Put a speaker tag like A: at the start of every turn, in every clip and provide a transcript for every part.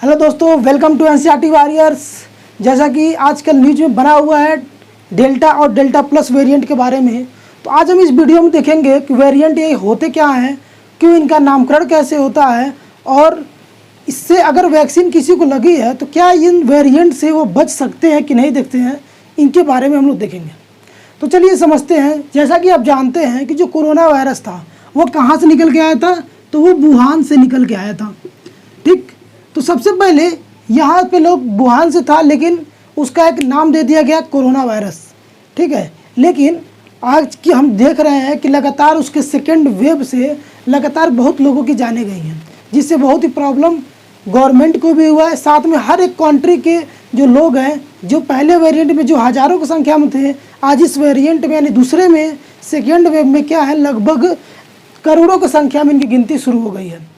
A: Hello दोस्तों, welcome to NCERT warriors. जैसा कि आजकल न्यूज में बना हुआ है डेल्टा और डेल्टा प्लस वेरिएंट के बारे में, तो आज हम इस वीडियो में देखेंगे कि वेरिएंट ये होते क्या हैं, क्यों इनका नामकरण कैसे होता है, और इससे अगर वैक्सीन किसी को लगी है तो क्या इन वेरिएंट से वो बच सकते हैं कि नहीं देखते हैं, इनके बारे में हम लोग देखेंगे। तो चलिए समझते हैं। जैसा कि आप जानते हैं कि जो कोरोना वायरस था वो कहाँ से निकल के आया था, तो वो वुहान से निकल के आया था। ठीक, तो सबसे पहले यहाँ पे लोग वुहान से था, लेकिन उसका एक नाम दे दिया गया कोरोना वायरस। ठीक है, लेकिन आज की हम देख रहे हैं कि लगातार उसके सेकेंड वेव से लगातार बहुत लोगों की जाने गई हैं, जिससे बहुत ही प्रॉब्लम गवर्नमेंट को भी हुआ है। साथ में हर एक कंट्री के जो लोग हैं, जो पहले वेरिएंट में जो हज़ारों की संख्या में थे, आज इस वेरिएंट में यानी दूसरे में सेकेंड वेव में क्या है, लगभग करोड़ों की संख्या में इनकी गिनती शुरू हो गई है।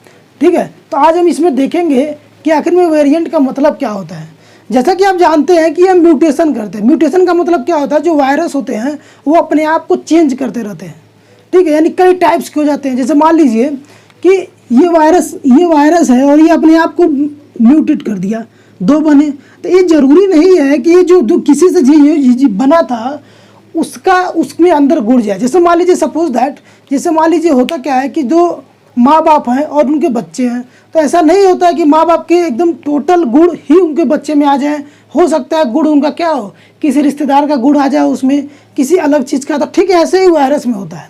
A: ठीक है, तो आज हम इसमें देखेंगे कि आखिर में वेरिएंट का मतलब क्या होता है। जैसा कि आप जानते हैं कि हम म्यूटेशन करते हैं। म्यूटेशन का मतलब क्या होता है, जो वायरस होते हैं वो अपने आप को चेंज करते रहते हैं। ठीक है, यानी कई टाइप्स के हो जाते हैं। जैसे मान लीजिए कि ये वायरस है और ये अपने आप को म्यूटेट कर दिया, दो बने। तो ये ज़रूरी नहीं है कि ये जो किसी से जी बना था उसमें अंदर घुल जाए। जैसे मान लीजिए सपोज दैट, जैसे मान लीजिए होता क्या है कि जो माँ बाप हैं और उनके बच्चे हैं, तो ऐसा नहीं होता है कि माँ बाप के एकदम टोटल गुण ही उनके बच्चे में आ जाए। हो सकता है गुण उनका क्या हो, किसी रिश्तेदार का गुण आ जाए उसमें, किसी अलग चीज़ का। तो ठीक है, ऐसे ही वायरस में होता है।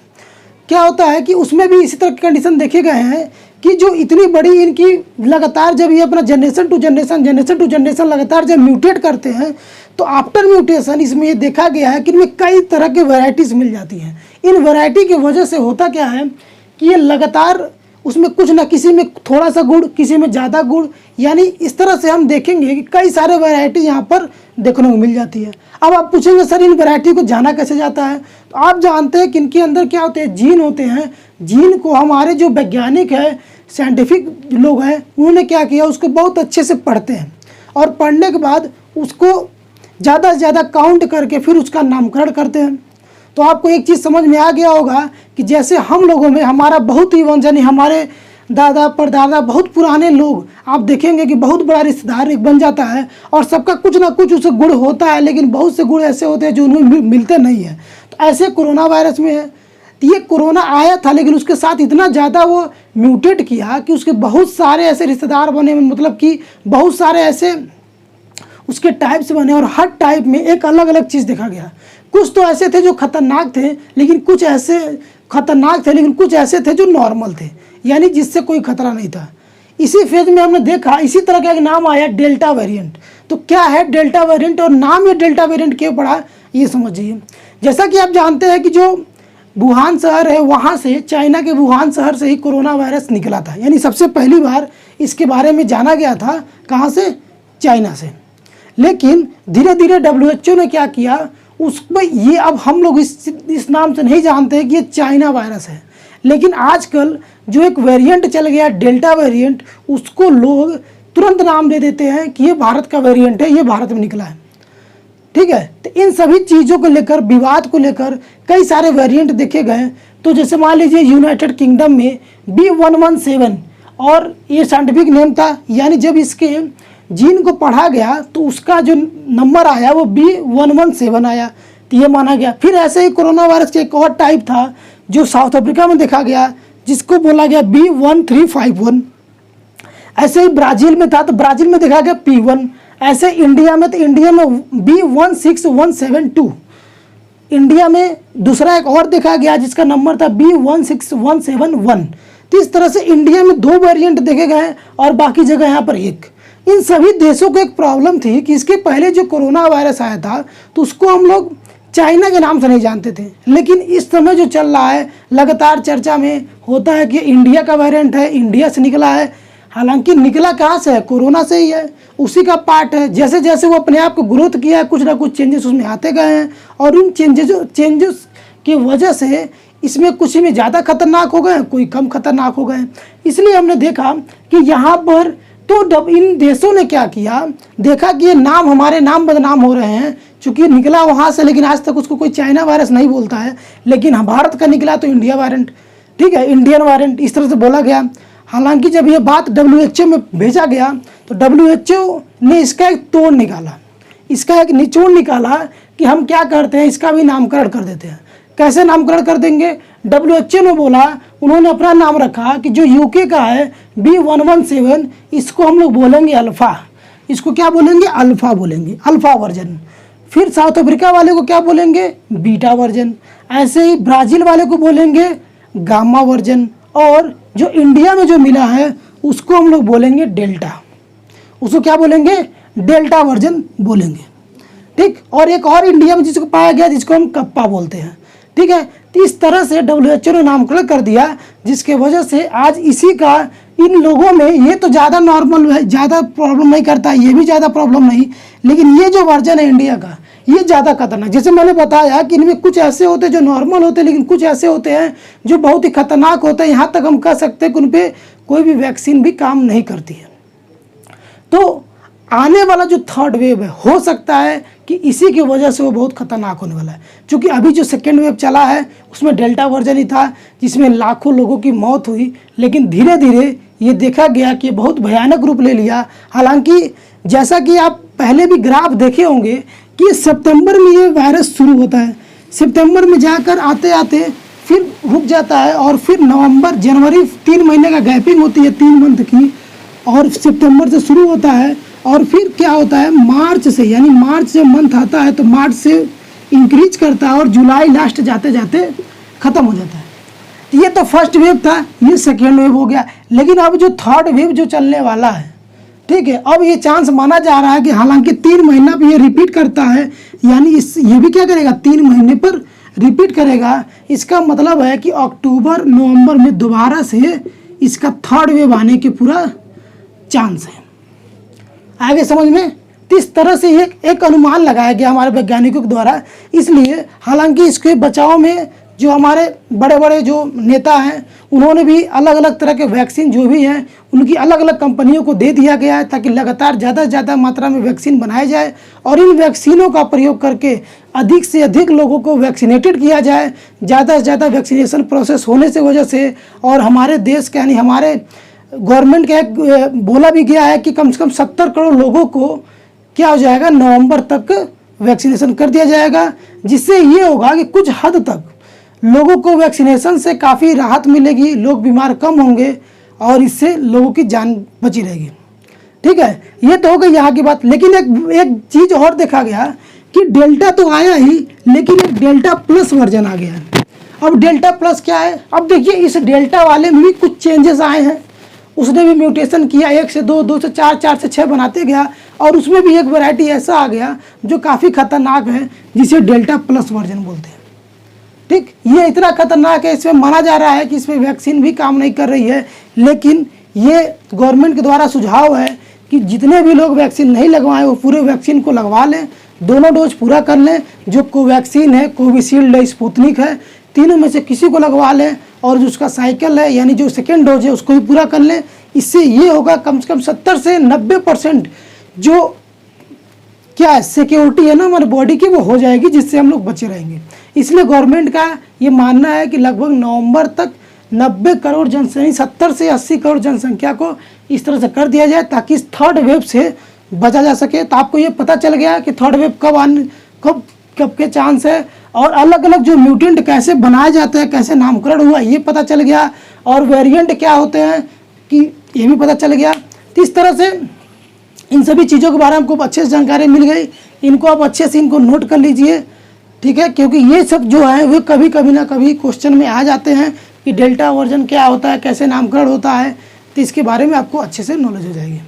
A: क्या होता है कि उसमें भी इसी तरह की कंडीशन देखे गए हैं कि जो इतनी बड़ी इनकी लगातार जब ये अपना जनरेशन टू जनरेशन लगातार जब म्यूटेट करते हैं, तो आफ्टर म्यूटेशन इसमें ये देखा गया है कि इनमें कई तरह के वैरायटीज़ मिल जाती हैं। इन वैरायटी की वजह से होता क्या है कि ये लगातार उसमें कुछ ना, किसी में थोड़ा सा गुड़, किसी में ज़्यादा गुड़, यानी इस तरह से हम देखेंगे कि कई सारे वैरायटी यहाँ पर देखने को मिल जाती है। अब आप पूछेंगे सर इन वैरायटी को जाना कैसे जाता है, तो आप जानते हैं कि इनके अंदर क्या होते हैं, जीन होते हैं। जीन को हमारे जो वैज्ञानिक है, साइंटिफिक लोग हैं, उन्होंने क्या किया, उसको बहुत अच्छे से पढ़ते हैं और पढ़ने के बाद उसको ज़्यादा से ज़्यादा काउंट करके फिर उसका नामकरण करते हैं। तो आपको एक चीज़ समझ में आ गया होगा कि जैसे हम लोगों में हमारा बहुत ही वंश, यानी हमारे दादा परदादा बहुत पुराने लोग, आप देखेंगे कि बहुत बड़ा रिश्तेदार एक बन जाता है और सबका कुछ ना कुछ उसे गुण होता है, लेकिन बहुत से गुण ऐसे होते हैं जो उन्हें मिलते नहीं हैं। तो ऐसे कोरोना वायरस में है। ये कोरोना आया था, लेकिन उसके साथ इतना ज़्यादा वो म्यूटेट किया कि उसके बहुत सारे ऐसे रिश्तेदार बने, मतलब कि बहुत सारे ऐसे उसके टाइप्स बने, और हर टाइप में एक अलग अलग चीज़ देखा गया। कुछ तो ऐसे थे जो खतरनाक थे, लेकिन कुछ ऐसे थे जो नॉर्मल थे, यानी जिससे कोई खतरा नहीं था। इसी फेज में हमने देखा, इसी तरह का एक नाम आया डेल्टा वेरिएंट। तो क्या है डेल्टा वेरिएंट, और नाम ये डेल्टा वेरिएंट क्यों पड़ा, ये समझिए। जैसा कि आप जानते हैं कि जो वुहान शहर है, वहाँ से, चाइना के वुहान शहर से ही कोरोना वायरस निकला था। यानी सबसे पहली बार इसके बारे में जाना गया था, कहाँ से, चाइना से। लेकिन धीरे धीरे WHO ने क्या किया, उसमें ये अब हम लोग इस नाम से नहीं जानते हैं कि ये चाइना वायरस है। लेकिन आजकल जो एक वेरिएंट चल गया डेल्टा वेरिएंट, उसको लोग तुरंत नाम दे देते हैं कि ये भारत का वेरिएंट है, ये भारत में निकला है। ठीक है, तो इन सभी चीज़ों को लेकर, विवाद को लेकर कई सारे वेरिएंट देखे गए। तो जैसे मान लीजिए यूनाइटेड किंगडम में B117, और ये साइंटिफिक नेम था, यानी जब इसके जीन को पढ़ा गया तो उसका जो नंबर आया वो B117 आया, तो ये माना गया। फिर ऐसे ही कोरोना वायरस का एक और टाइप था जो साउथ अफ्रीका में देखा गया, जिसको बोला गया B1351। ऐसे ही ब्राज़ील में था, तो ब्राज़ील में देखा गया P1। ऐसे इंडिया में, तो इंडिया में B16172। इंडिया में दूसरा एक और देखा गया जिसका नंबर था B16171। तो इस तरह से इंडिया में 2 वेरिएंट देखे गए और बाकी जगह यहाँ पर एक। इन सभी देशों को एक प्रॉब्लम थी कि इसके पहले जो कोरोना वायरस आया था, तो उसको हम लोग चाइना के नाम से नहीं जानते थे। लेकिन इस समय जो चल रहा है, लगातार चर्चा में होता है कि इंडिया का वेरिएंट है, इंडिया से निकला है। हालांकि निकला कहाँ से है, कोरोना से ही है, उसी का पार्ट है। जैसे जैसे वो अपने आप को ग्रोथ किया है, कुछ ना कुछ चेंजेस उसमें आते गए हैं, और उन चेंजेस की वजह से इसमें कुछ में ज़्यादा खतरनाक हो गए, कोई कम खतरनाक हो गए। इसलिए हमने देखा कि यहाँ पर तो जब इन देशों ने क्या किया, देखा कि ये नाम, हमारे नाम बदनाम हो रहे हैं, चूँकि निकला वहाँ से, लेकिन आज तक उसको कोई चाइना वायरस नहीं बोलता है, लेकिन भारत का निकला तो इंडिया वायरस। ठीक है, इंडियन वायरस इस तरह से बोला गया। हालांकि जब ये बात WHO में भेजा गया तो WHO ने इसका एक तोड़ निकाला, इसका एक निचोड़ निकाला कि हम क्या करते हैं, इसका भी नामकरण कर देते हैं। कैसे नामकरण कर देंगे? WHO ने बोला, उन्होंने अपना नाम रखा कि जो UK का है B117, इसको हम लोग बोलेंगे अल्फ़ा। इसको क्या बोलेंगे? अल्फ़ा बोलेंगे, अल्फ़ा वर्जन। फिर साउथ अफ्रीका वाले को क्या बोलेंगे? Beta version. ऐसे ही ब्राज़ील वाले को बोलेंगे गामा वर्जन। और जो इंडिया में जो मिला है उसको हम लोग बोलेंगे डेल्टा। उसको क्या बोलेंगे? डेल्टा वर्जन बोलेंगे। ठीक। और एक और इंडिया में जिसको पाया गया जिसको हम कप्पा बोलते हैं। ठीक है। तो इस तरह से WHO ने नामकरण कर दिया, जिसके वजह से आज इसी का इन लोगों में ये तो ज़्यादा नॉर्मल है, ज़्यादा प्रॉब्लम नहीं करता, ये भी ज़्यादा प्रॉब्लम नहीं, लेकिन ये जो वर्जन है इंडिया का ये ज़्यादा खतरनाक। जैसे मैंने बताया कि इनमें कुछ ऐसे होते हैं जो नॉर्मल होते हैं, लेकिन कुछ ऐसे होते हैं जो बहुत ही खतरनाक होते हैं। यहाँ तक हम कह सकते हैं कि उन पर कोई भी वैक्सीन भी काम नहीं करती है। तो आने वाला जो थर्ड वेव है, हो सकता है कि इसी की वजह से वो बहुत खतरनाक होने वाला है। क्योंकि अभी जो सेकेंड वेव चला है उसमें डेल्टा वर्जन ही था, जिसमें लाखों लोगों की मौत हुई, लेकिन धीरे धीरे ये देखा गया कि बहुत भयानक रूप ले लिया। हालांकि जैसा कि आप पहले भी ग्राफ देखे होंगे कि सितंबर में ये वायरस शुरू होता है, सितंबर में जाकर आते आते फिर रुक जाता है, और फिर नवंबर जनवरी 3 महीने का गैपिंग होती है, 3 मंथ की, और सितंबर से शुरू होता है। और फिर क्या होता है, मार्च से, यानी मार्च जब मंथ आता है तो मार्च से इंक्रीज करता है और जुलाई लास्ट जाते जाते ख़त्म हो जाता है। ये तो फर्स्ट वेव था, ये सेकेंड वेव हो गया। लेकिन अब जो थर्ड वेव जो चलने वाला है, ठीक है, अब ये चांस माना जा रहा है कि हालांकि 3 महीना पर ये रिपीट करता है, यानी ये भी क्या करेगा, 3 महीने पर रिपीट करेगा। इसका मतलब है कि अक्टूबर नवंबर में दोबारा से इसका थर्ड वेव आने के पूरा चांस है। आगे समझ में? तो इस तरह से एक अनुमान लगाया गया हमारे वैज्ञानिकों के द्वारा। इसलिए हालांकि इसके बचाव में जो हमारे बड़े बड़े जो नेता हैं उन्होंने भी अलग अलग तरह के वैक्सीन जो भी हैं उनकी अलग अलग कंपनियों को दे दिया गया है, ताकि लगातार ज़्यादा से ज़्यादा मात्रा में वैक्सीन बनाया जाए और इन वैक्सीनों का प्रयोग करके अधिक से अधिक लोगों को वैक्सीनेटेड किया जाए। ज़्यादा से ज़्यादा वैक्सीनेशन प्रोसेस होने से वजह से, और हमारे देश के यानी हमारे गवर्नमेंट का एक बोला भी गया है कि कम से कम 70 करोड़ लोगों को क्या हो जाएगा, नवंबर तक वैक्सीनेशन कर दिया जाएगा। जिससे ये होगा कि कुछ हद तक लोगों को वैक्सीनेशन से काफ़ी राहत मिलेगी, लोग बीमार कम होंगे और इससे लोगों की जान बची रहेगी। ठीक है, ये तो हो गई यहाँ की बात। लेकिन एक चीज़ और देखा गया कि डेल्टा तो आया ही, लेकिन एक डेल्टा प्लस वर्जन आ गया। अब डेल्टा प्लस क्या है? अब देखिए इस डेल्टा वाले में भी कुछ चेंजेस आए हैं। उसने भी म्यूटेशन किया, 1 से 2, 2 से 4, 4 से 6 बनाते गया, और उसमें भी एक वैरायटी ऐसा आ गया जो काफ़ी खतरनाक है, जिसे डेल्टा प्लस वर्जन बोलते हैं। ठीक, ये इतना खतरनाक है, इसमें माना जा रहा है कि इसमें वैक्सीन भी काम नहीं कर रही है। लेकिन ये गवर्नमेंट के द्वारा सुझाव है कि जितने भी लोग वैक्सीन नहीं लगवाएं वो पूरे वैक्सीन को लगवा लें, दोनों डोज पूरा कर लें। जो कोवैक्सीन है, कोविशील्ड है, स्पुतनिक है, तीनों में से किसी को लगवा लें, और जो उसका साइकिल है यानी जो सेकेंड डोज है उसको भी पूरा कर लें। इससे ये होगा कम से कम 70 से 90% जो क्या है सिक्योरिटी है ना हमारी बॉडी की, वो हो जाएगी, जिससे हम लोग बचे रहेंगे। इसलिए गवर्नमेंट का ये मानना है कि लगभग नवंबर तक 90 करोड़ जनसंख्या, 70 से 80 करोड़ जनसंख्या को इस तरह से कर दिया जाए, ताकि इस थर्ड वेव से बचा जा सके। तो आपको ये पता चल गया कि थर्ड वेव कब के चांस है, और अलग अलग जो म्यूटेंट कैसे बनाए जाते हैं, कैसे नामकरण हुआ, ये पता चल गया, और वेरिएंट क्या होते हैं कि ये भी पता चल गया। तो इस तरह से इन सभी चीज़ों के बारे में आपको अच्छे से जानकारी मिल गई। इनको आप अच्छे से इनको नोट कर लीजिए, ठीक है, क्योंकि ये सब जो है वो कभी कभी ना कभी क्वेश्चन में आ जाते हैं कि डेल्टा वर्जन क्या होता है, कैसे नामकरण होता है। तो इसके बारे में आपको अच्छे से नॉलेज हो जाएगी।